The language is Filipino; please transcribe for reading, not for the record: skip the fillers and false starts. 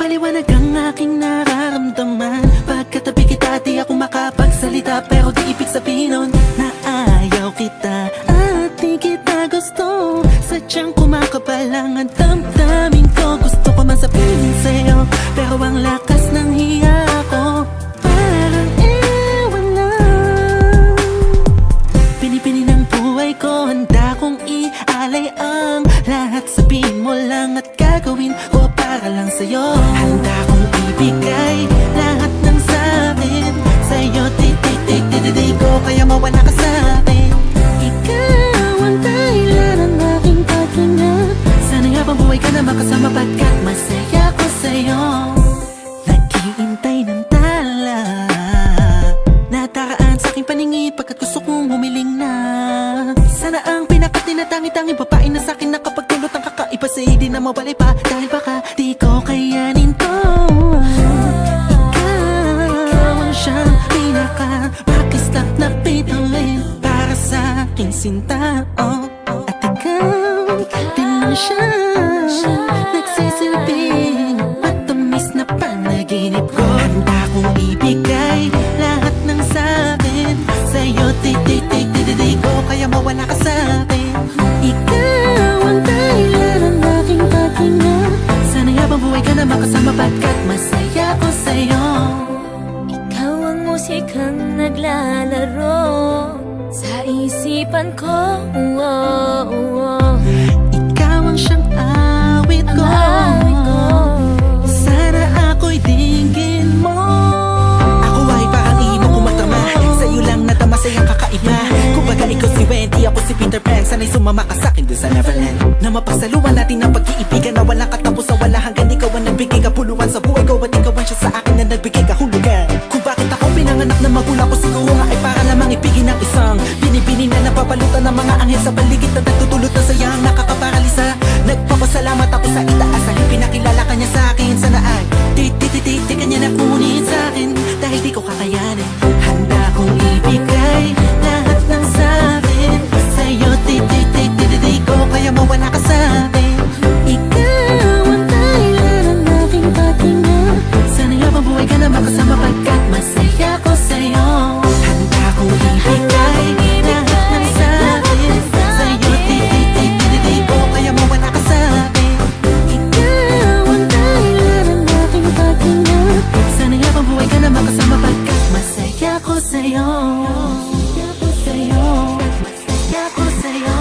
Maliwanag ang aking nararamdaman. Pagkatabi kita di ako makapagsalita, pero di ibig sabihin nun na ayaw kita at di kita gusto. Sadyang kumakabal lang ang damdamin ko. Gusto ko man sabihin sa'yo, pero ang lakas ng hiya ko parang ewan lang. Pinipili ng buhay ko, handa kong ialay ang lahat. Sabihin mo lang at gagawin ko para lang sa'yo. Handa kong ibigay lahat ng sa'kin sa'yo. Di ko kaya mawala ka sa'kin. Ikaw ang dahilan ng aking paghinga. Sana'y habang buhay ka na makasama, pagkat masaya ko sa'yo. Naghihintay ng tala, nataraan sa'king paningin pagkat gusto kong humiling na. Sana ang pinakati na tangi-tangi babae na sa'kin nakapagdulot ang kakaiba. Sa'yo di na mawalay pa dahil baka di ko kayanin to. Ikaw ang siyang pinaka-makislap na pituin para sa'king sinta, oh. At ikaw din lang siya nagsisilbing matamis na panaginip ko. Handa kong ibigay lahat ng sa'kin sa'yo. Di ko kaya mawala ka sa'kin. Ikaw ang dahilan ng aking paghinga. Sana'y habang buhay ka na makasama, pagkat masaya ko sa'yo. Ikaw ang musikang naglalaro sa isipan ko. Ikaw ang siyang awit ko. Sana ako'y dinggin mo. Ako ay parang ibang kumatama, sa'yo lang natama sa'yang kakaiba. Kumbaga ikaw si Wendy, ako si Peter Pan. Sana'y sumama ka sa'kin dun sa Neverland, na mapagsaluhan natin ang pag-iibigan na walang katapusan, wala hanggan. Ikaw ang nagbigay kapuluan sa buhay ko, at ikaw ang siya sa akin na nagbigay kahulugan. Kung bakit ako pinanganak na magulang ko, siguro nga ay para lamang ibigin ng isang binibini na napapalutan ng mga anghel sa paligid na nagtutulot ng sayang nakakaparalisa. Nagpapasalamat ako sa itaas dahil pinakilala ka niya sa'kin. Sana ay di ka niya nakunin sa'kin dahil di ko kakayanin. Handa kong ibigay lahat ng sa'kin sa'yo. Di ko kaya mawala ka sa'kin. Ikaw ang dahilan ng aking paghinga. Sana'y habang buhay ka na makasama, pagkat masaya ko sa'yo. Handa kong ibigay lahat ng sa'kin sa'yo. Di ko kaya mawala ka sa'kin. Ikaw ang dahilan ng aking paghinga. Sana'y habang buhay ka na makasama, pagkat masaya ko sa'yo. Masaya ko sa'yo. Masaya ko sa'yo.